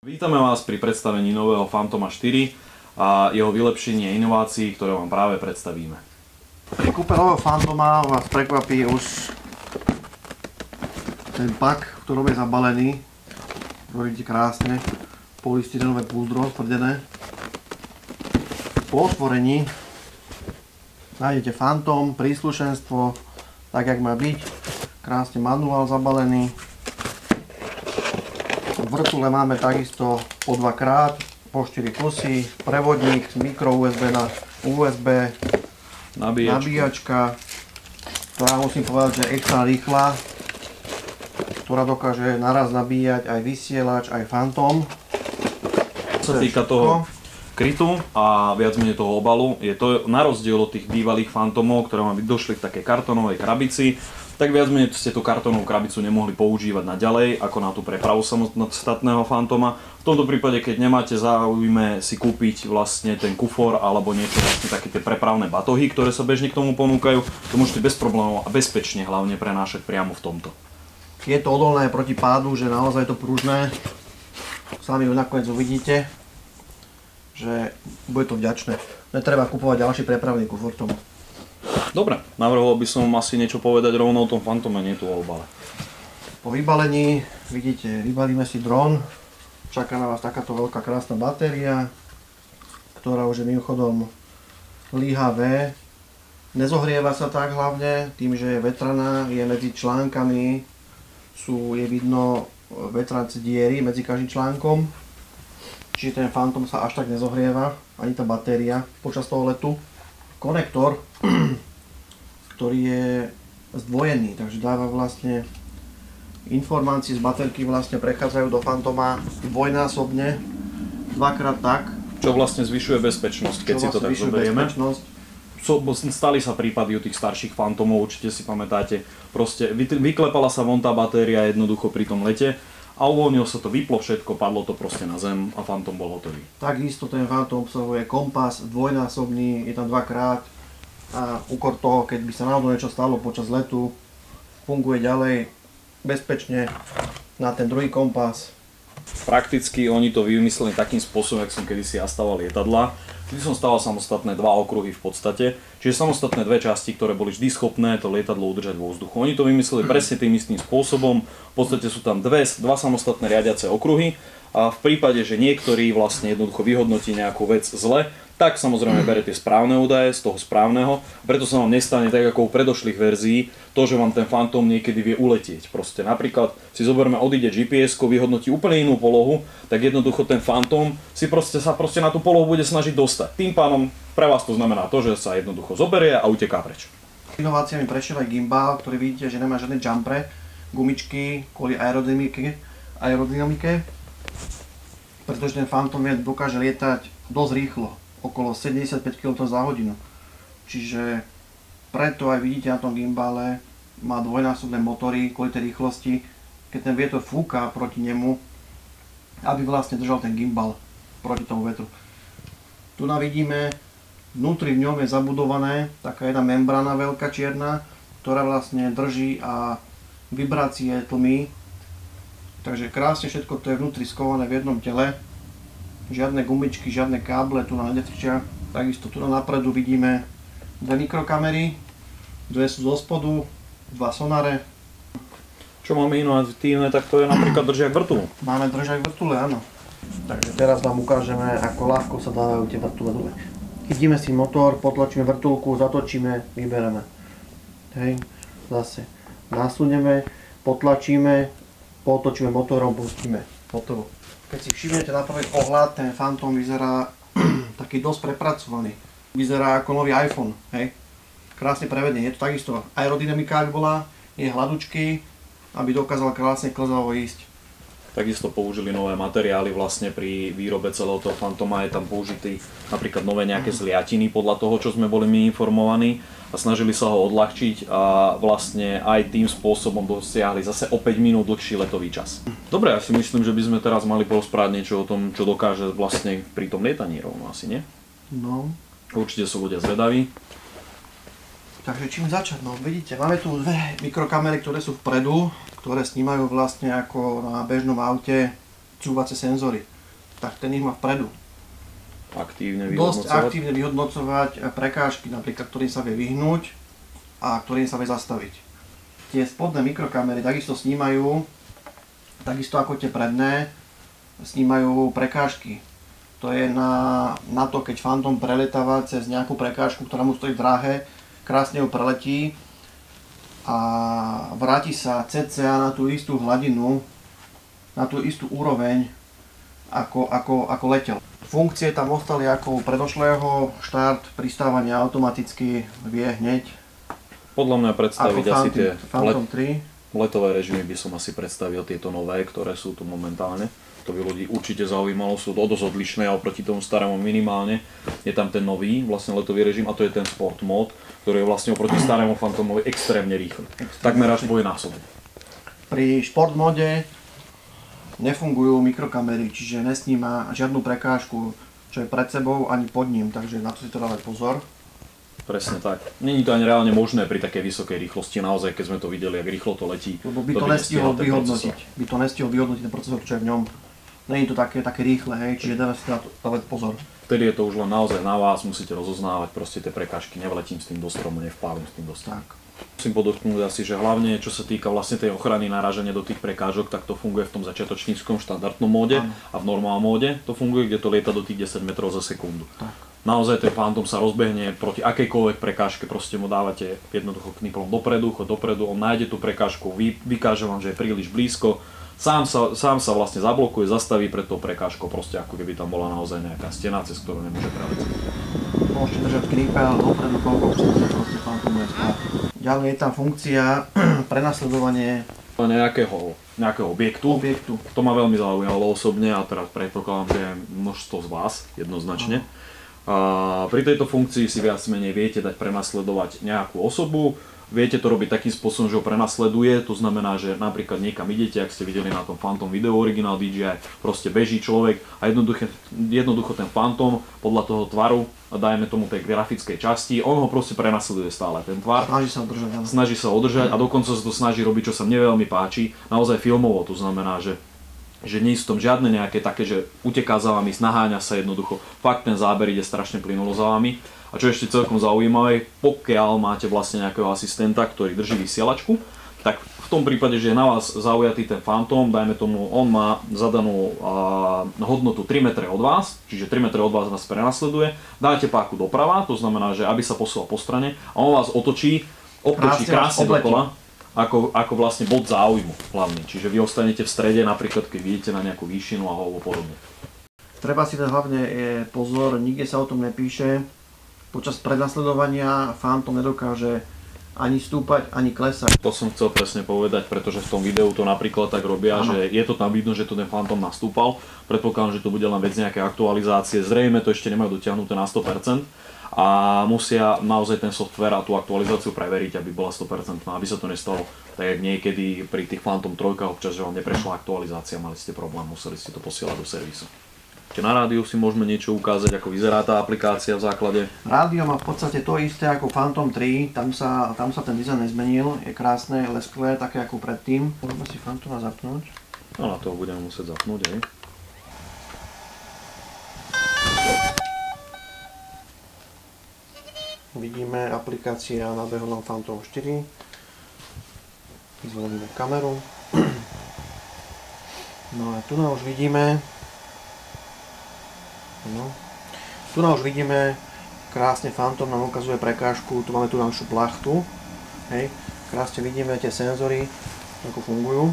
Vítame vás pri predstavení nového Phantoma 4 a jeho vylepšenie inovácií, ktoré vám práve predstavíme. Pri kúpe nového Phantoma vás prekvapí už ten pak, v ktorom je zabalený. Vidíte krásne, polystyrenové púzdro tvrdené. Po otvorení nájdete Phantom, príslušenstvo, tak jak má byť. Krásne manuál zabalený. V vrtule máme takisto po 2x, po 4 kusy, prevodník, mikro USB na USB, nabíjačka, ktorá musím povedať, že je extra rýchla, ktorá dokáže naraz nabíjať aj vysielač, aj Phantom. Čo sa týka toho krytu a viac menej toho obalu, je to na rozdiel od tých bývalých Phantomov, ktoré vám došli v takej kartonovej krabici, tak viac menej ste tú kartonovú krabicu nemohli používať naďalej, ako na tú prepravu samostatného Phantoma. V tomto prípade, keď nemáte záujme si kúpiť vlastne ten kufor alebo niečo vlastne také tie prepravné batohy, ktoré sa bežne k tomu ponúkajú, to môžete bez problémov a bezpečne hlavne prenášať priamo v tomto. Je to odolné proti pádu, že naozaj je to pružné. Sami nakoniec uvidíte, že bude to vďačné. Netreba kupovať ďalší prepravný kufor tomu. Dobre, navrhol by som asi niečo povedať rovno o tom Phantome, nie tu o obale. Po vybalení vidíte, vybalíme si dron. Čaká na vás takáto veľká krásna batéria, ktorá už je mimochodom LiHV. Nezohrieva sa tak hlavne, tým, že je vetraná, je medzi článkami, je vidno vetrance diery medzi každým článkom. Čiže ten Phantom sa až tak nezohrieva, ani tá batéria počas toho letu. Konektor, ktorý je zdvojený, takže dáva vlastne informácie z baterky, vlastne prechádzajú do Phantoma dvojnásobne, dvakrát tak. Čo vlastne zvyšuje bezpečnosť, keď si to tak zoberieme. Stali sa prípady u tých starších Phantomov, určite si pamätáte, proste vyklepala sa von tá batéria jednoducho pri tom lete a uvoľnilo sa to, vyplo všetko, padlo to proste na zem a Phantom bol hotový. Takisto ten Phantom obsahuje kompas dvojnásobný, je tam dvakrát a úkor toho, keď by sa náhodou niečo stalo počas letu, funguje ďalej bezpečne na ten druhý kompas. Prakticky oni to vymysleli takým spôsobom, jak som kedysi ja staval lietadla. Vždy som staval samostatné dva okruhy v podstate, čiže samostatné dve časti, ktoré boli vždy schopné to lietadlo udržať vo vzduchu. Oni to vymysleli presne tým istým spôsobom, v podstate sú tam dva samostatné riadiace okruhy a v prípade, že niektorý vlastne jednoducho vyhodnotí nejakú vec zle, tak samozrejme bere tie správne údaje z toho správneho, preto sa vám nestane tak ako u predošlých verzií to, že vám ten Phantom niekedy vie uletieť. Proste napríklad si zoberme, odíde GPS-ko, vyhodnotí úplne inú polohu, tak jednoducho ten Phantom sa proste na tú polohu bude snažiť dostať. Tým pádom pre vás to znamená to, že sa jednoducho zoberie a uteká preč. Inováciami prešiel aj gimbal, ktorý vidíte, že nemá žiadne jumpre, gumičky kvôli aerodynamike, pretože ten Phantom dokáže lietať dosť rýchlo, okolo 75 km za hodinu. Čiže preto aj vidíte na tom gimbale, má dvojnásobné motory kvôli tej rýchlosti, keď ten vietor fúka proti nemu, aby vlastne držal ten gimbal proti tomu vetru. Tu vidíme, vnútri v ňom je zabudované taká jedna membrána veľká čierna, ktorá vlastne drží a vibrácie tlmí. Takže krásne všetko to je vnútri skované v jednom tele. Žiadne gumičky, žiadne káble tu na netrčia. Takisto tu napredu vidíme dve mikrokamery, dve sú zo spodu, dva sonáre. Čo máme inovatívne, tak to je napríklad držiak vrtulu. Máme držiak vrtule, áno. Takže teraz vám ukážeme, ako ľahko sa dávajú tie vrtule dole. Chytíme si motor, potlačíme vrtulku, zatočíme, vybereme. Hej, zase nasunieme, potlačíme, potočíme motorom, pustíme. Hotovo. Keď si všimnete na prvý pohľad, ten Phantom vyzerá taký dosť prepracovaný. Vyzerá ako nový iPhone, hej. Krásne prevedenie, je to takisto aerodynamika, ak bola, je hladučký, aby dokázal krásne klzavo ísť. Takisto použili nové materiály vlastne pri výrobe celého toho Phantoma, je tam použitý napríklad nové nejaké zliatiny podľa toho, čo sme boli my informovaní a snažili sa ho odľahčiť a vlastne aj tým spôsobom dosiahli zase o 5 minút dlhší letový čas. Dobre, ja si myslím, že by sme teraz mali porozprávať niečo o tom, čo dokáže vlastne pri tom lietaní rovno, asi nie? No. Určite sú ľudia zvedaví. Takže čím začať? No vidíte, máme tu dve mikrokamery, ktoré sú vpredu, ktoré snímajú vlastne ako na bežnom aute cúvacie senzory. tak ten ich má vpredu. Aktívne Dosť vyhodnocovať. aktívne vyhodnocovať prekážky, napríklad, ktorým sa vie vyhnúť a ktorým sa vie zastaviť. Tie spodné mikrokamery takisto snímajú, takisto ako tie predné, snímajú prekážky. To je na to, keď Phantom preletáva cez nejakú prekážku, ktorá mu stojí v dráhe, krásne ju preletí a vráti sa cca na tú istú hladinu, na tú istú úroveň, ako letel. Funkcie tam ostali ako u predošlého, štart, pristávania automaticky vie hneď. Podľa mňa predstaviť asi tie Phantom 3. letové režimy by som asi predstavil tieto nové, ktoré sú tu momentálne. To by ľudí určite zaujímalo, sú dosť odlišné a oproti tomu starému minimálne. Je tam ten nový vlastne letový režim a to je ten Sport Mode, ktorý je vlastne oproti starému Phantomovi extrémne rýchly. Takmer až dvojnásobne. Pri Sport Mode nefungujú mikrokamery, čiže nesníma žiadnu prekážku, čo je pred sebou ani pod ním, takže na to si to dávať pozor. Presne tak. Není to ani reálne možné pri takej vysokej rýchlosti, naozaj keď sme to videli, jak rýchlo to letí. Lebo by to nestihol vyhodnotiť, ten procesor, čo je v ňom. Není to také rýchle, hej, čiže dáva si dávať pozor. Vtedy je to už len naozaj na vás, musíte rozoznávať proste tie prekážky, nevletím s tým do stromu, nevpálim s tým do stromu. Tak. Musím podotknúť asi, že hlavne čo sa týka vlastne tej ochrany narážania do tých prekážok, tak to funguje v tom začiatočníckom štandardnom móde a v normál móde to funguje, kde to lieta do tých 10 metrov za sekundu. Tak. Naozaj ten Phantom sa rozbehne proti akejkoľvek prekážke, proste mu dávate jednoducho kniplom dopredu, chod dopredu, on nájde tú prekážku, vykáže vám, že je príliš blízko, sám sa vlastne zablokuje, zastaví pred tou prekážkou, proste ako keby tam bola naozaj nejaká stena, cez ktorú nemôže preletieť. Môžete držať knipel dopredu, koľko chcete, proste Phantom bude stáť. Ďalej je tam funkcia prenasledovanie nejakého objektu. To ma veľmi zaujalo osobne a teraz predpokladám, že je množstvo z vás jednoznačne. A pri tejto funkcii si viac menej viete dať prenasledovať nejakú osobu. Viete to robiť takým spôsobom, že ho prenasleduje, to znamená, že napríklad niekam idete, ak ste videli na tom Phantom Video Original DJI, proste beží človek a jednoducho ten Phantom podľa toho tvaru, dajme tomu tej grafickej časti, on ho proste prenasleduje stále, ten tvar. Snaží sa udržať a dokonca sa to snaží robiť, čo sa mne veľmi páči, naozaj filmovo, to znamená, že nie sú tam žiadne nejaké také, že uteká za vami, naháňa sa jednoducho, fakt ten záber ide strašne plynulo za vami. A čo ešte celkom zaujímavé, pokiaľ máte vlastne nejakého asistenta, ktorý drží vysielačku, tak v tom prípade, že je na vás zaujatý ten Phantom, dajme tomu, on má zadanú hodnotu 3 metre od vás, čiže 3 metre od vás prenasleduje, dáte páku doprava, to znamená, že aby sa posúval po strane a on vás otočí krásne dokola, ako vlastne bod záujmu hlavne. Čiže vy ostanete v strede, napríklad keď vidíte na nejakú výšinu a podobne. Treba si dať hlavne pozor, nikde sa o tom nepíše. Počas prednasledovania Phantom nedokáže ani stúpať, ani klesať. To som chcel presne povedať, pretože v tom videu to napríklad tak robia, že je to tam vidno, že to ten Phantom nastúpal. Predpokladám, že to bude len vec nejaké aktualizácie. Zrejme to ešte nemajú dotiahnuté na 100%. A musia naozaj ten software a tú aktualizáciu preveriť, aby bola 100%, aby sa to nestalo tak niekedy pri tých Phantom 3 občas, že vám neprešla aktualizácia, mali ste problém, museli ste to posielať do servisu. Na rádiu si môžeme niečo ukázať, ako vyzerá tá aplikácia v základe. Rádio má v podstate to isté ako Phantom 3, tam sa ten dizajn nezmenil, je krásne, lesklé, také ako predtým. Môžeme si Phantoma zapnúť. No na toho budeme musieť zapnúť, hej. Vidíme, aplikácia nabehla nám Phantom 4. Zvolíme kameru. No a tu už vidíme, krásne Phantom nám ukazuje prekážku, tu máme tu našu plachtu, hej, krásne vidíme tie senzory, ako fungujú.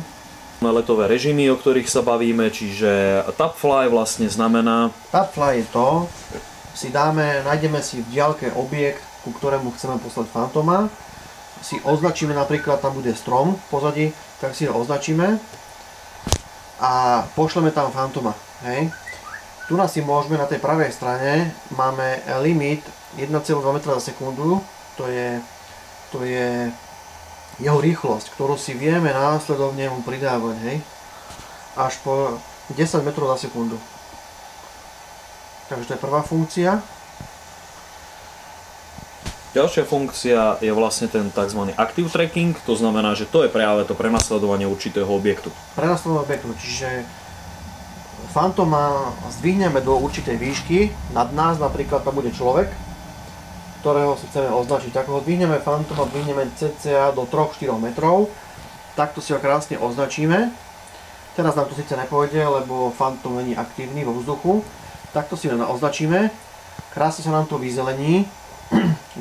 Letové režimy, o ktorých sa bavíme, čiže Tapfly vlastne znamená... Tapfly je to, nájdeme si v diaľke objekt, ku ktorému chceme poslať Phantoma, si označíme, napríklad tam bude strom v pozadí, tak si ho označíme a pošleme tam Phantoma, hej. Tu nás si môžeme na tej pravej strane, máme limit 1,2 m za sekundu, to je jeho rýchlosť, ktorú si vieme následovne mu pridávať, hej, až po 10 m za sekundu. Takže to je prvá funkcia. Ďalšia funkcia je vlastne ten tzv. Active tracking, to znamená, že to je práve to prenasledovanie určitého objektu. Prenasledovanie objektu, čiže Fantoma zdvihneme do určitej výšky, nad nás napríklad tam bude človek, ktorého si chceme označiť. Ako ho zdvihneme Fantoma, zdvihneme cca do 3-4 metrov, takto si ho krásne označíme. Teraz nám to síce nepôjde, lebo Fantom není aktívny vo vzduchu. Takto si ho označíme, krásne sa nám to vyzelení,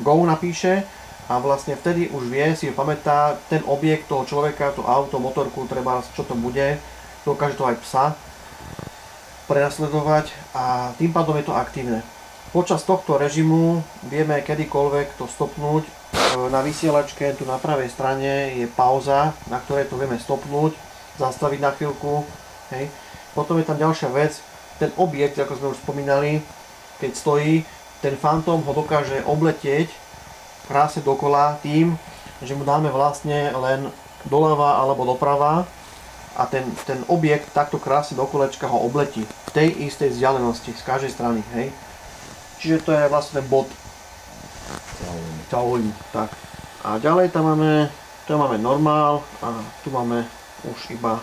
Go napíše a vlastne vtedy už vie, si pamätá ten objekt toho človeka, to auto, motorku, treba, čo to bude, dokáže to aj psa prenasledovať a tým pádom je to aktívne. Počas tohto režimu vieme kedykoľvek to stopnúť. Na vysielačke tu na pravej strane je pauza, na ktorej to vieme stopnúť, zastaviť na chvíľku. Hej. Potom je tam ďalšia vec, ten objekt, ako sme už spomínali, keď stojí, ten Fantom ho dokáže obletieť krásne dokola tým, že mu dáme vlastne len doľava alebo doprava a ten objekt takto krásne do kolečka ho obletí v tej istej vzdialenosti z každej strany, hej. Čiže to je vlastne bod záujmu. Tak. A ďalej tam máme normál a tu máme už iba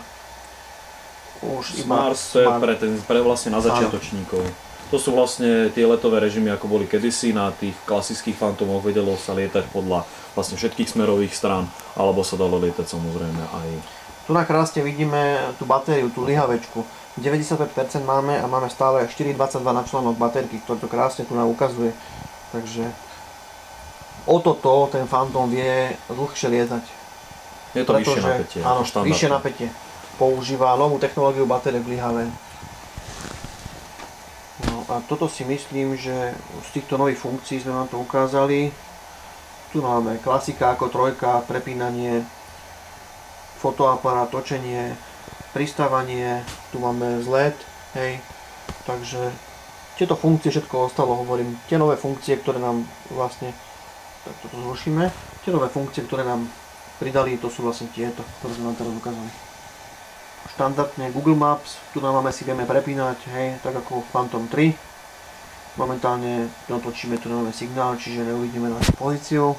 Smart, to je pre vlastne na začiatočníkov. To sú vlastne tie letové režimy, ako boli kedysi. Na tých klasických Fantomoch vedelo sa lietať podľa vlastne všetkých smerových strán, alebo sa dalo lietať samozrejme aj. Tu na krásne vidíme tú batériu, tú lyhavečku. 95% máme a máme stále 4,22 na článok batérky, ktorý to krásne tu nám ukazuje. Takže o toto ten Fantom vie dlhšie lietať. Je to vyššie napätie. Áno, vyššie napätie. Používa novú technológiu batériek lyhavé. No a toto si myslím, že z týchto nových funkcií sme vám to ukázali. Tu máme klasika ako trojka, prepínanie, fotoaparát, točenie, pristávanie, tu máme vzlet, hej, takže tieto funkcie všetko ostalo, hovorím, tie nové funkcie, ktoré nám vlastne, tak toto zrušíme, tie nové funkcie, ktoré nám pridali, to sú vlastne tieto, ktoré sme nám teraz ukázali. Štandardne Google Maps, tu nám máme si vieme prepínať, hej, tak ako Fantom 3, momentálne dotočíme tu nové signál, čiže neuvidíme našu pozíciu,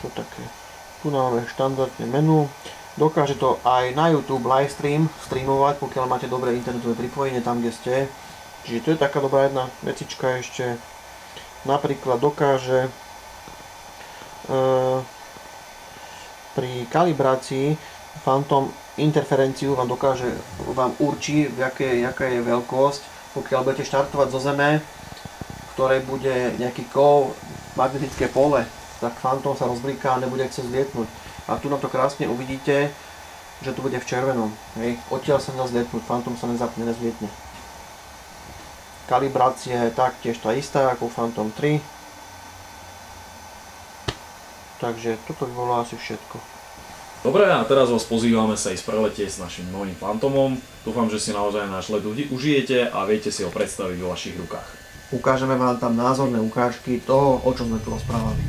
to také. Tu máme štandardné menu, dokáže to aj na YouTube livestream streamovať, pokiaľ máte dobré internetové pripojenie tam, kde ste. Čiže to je taká dobrá jedna vecička ešte. Napríklad dokáže pri kalibrácii Fantom interferenciu vám určí, jaká je veľkosť. Pokiaľ budete štartovať zo Zeme, v ktorej bude nejaký kov, magnetické pole, tak Fantom sa rozblíká a nebude chcieť zlietnúť. A tu na to krásne uvidíte, že tu bude v červenom. Hej. Odtiaľ sa nedá zlietnúť, Fantom sa nezapne, nezlietne. Kalibrácia je taktiež tá istá ako Fantom 3. Takže toto by bolo asi všetko. Dobre, a teraz vás pozývame sa ísť preletieť s našim novým Fantomom. Dúfam, že si naozaj náš let užijete a viete si ho predstaviť vo vašich rukách. Ukážeme vám tam názorné ukážky toho, o čom sme tu rozprávali.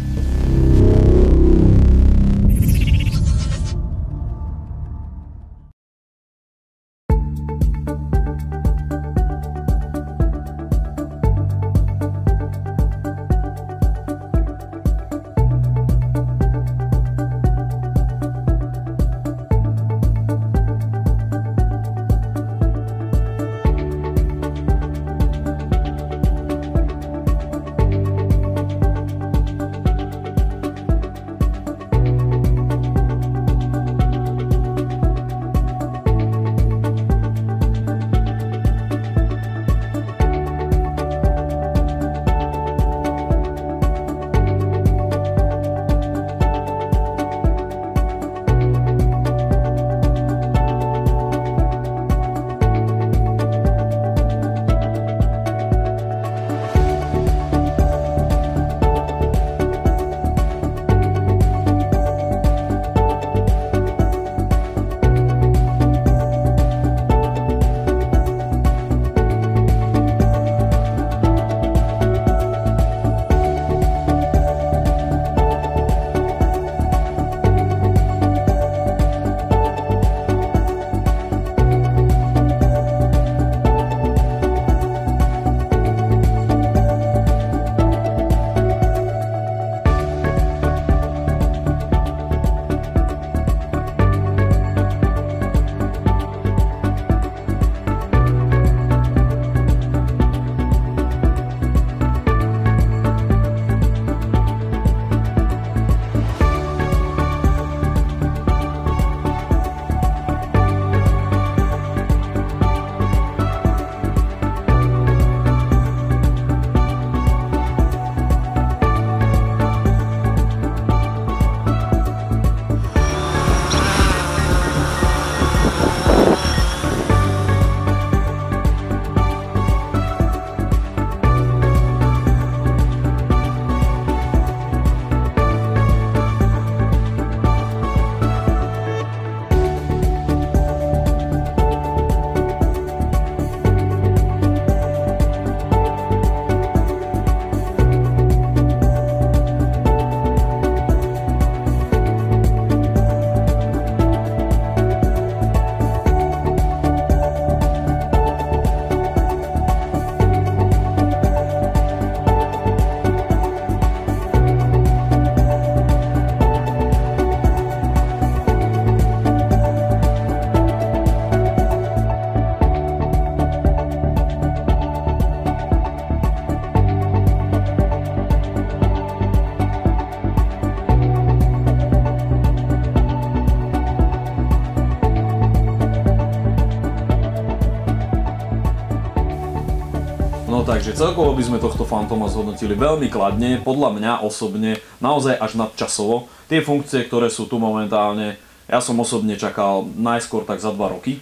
No takže celkovo by sme tohto Phantoma zhodnotili veľmi kladne, podľa mňa osobne, naozaj až nadčasovo. Tie funkcie, ktoré sú tu momentálne, ja som osobne čakal najskôr tak za 2 roky.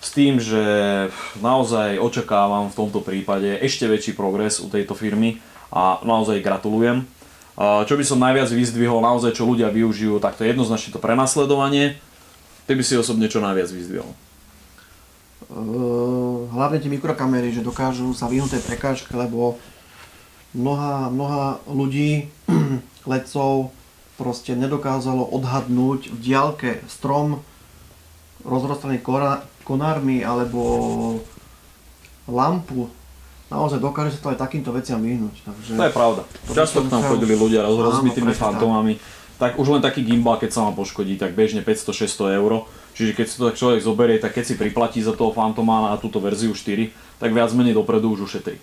S tým, že naozaj očakávam v tomto prípade ešte väčší progres u tejto firmy a naozaj gratulujem. Čo by som najviac vyzdvihol, naozaj čo ľudia využijú, tak to je jednoznačne to prenasledovanie. Ty by si osobne čo najviac vyzdvihol? Hlavne tie mikrokamery, že dokážu sa vyhnúť tej prekážke, lebo mnoha ľudí, letcov, proste nedokázalo odhadnúť v diaľke strom rozrostaný konármi alebo lampu. Naozaj dokáže sa to aj takýmto veciam vyhnúť. Takže to je pravda. Často k nám chodili ľudia s rozbitými Phantomami. Tak už len taký gimbal, keď sa má poškodí, tak bežne 500-600 eur. Čiže keď si to tak človek zoberie, tak keď si priplatí za toho Phantoma na túto verziu 4, tak viac menej dopredu už ušetrí.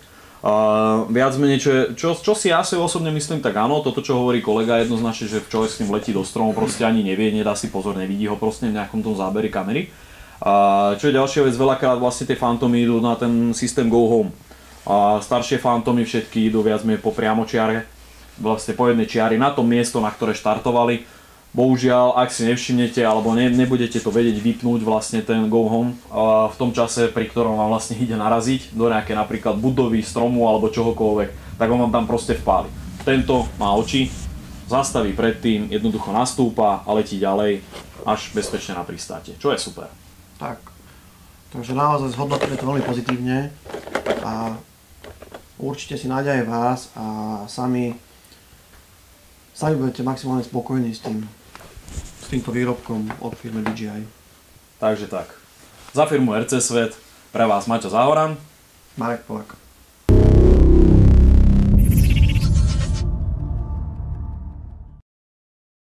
Viac menej, čo si ja si osobne myslím, tak áno, toto čo hovorí kolega jednoznačne, že človek s ním letí do stromu, proste ani nevie, nedá si pozor, nevidí ho proste v nejakom tom záberi kamery. Čo je ďalšia vec, veľakrát vlastne tie Phantomy idú na ten systém Go Home. Staršie Phantomy všetky idú viac menej po priamočiare, vlastne po jednej čiari na to miesto, na ktoré štartovali. Bohužiaľ, ak si nevšimnete alebo nebudete to vedieť vypnúť vlastne ten Go Home v tom čase, pri ktorom vám vlastne ide naraziť do nejaké napríklad budovy, stromu alebo čohokoľvek, tak on vám tam proste vpáli. Tento má oči, zastaví predtým, jednoducho nastúpa a letí ďalej až bezpečne na pristáte, čo je super. Tak, takže naozaj zhodnotíme to veľmi pozitívne a určite si nájde aj vás a sami budete maximálne spokojní s týmto výrobkom od firmy DJI. Takže tak. Za firmu RC Svet, pre vás Maťo Záhoran, Marek Polak.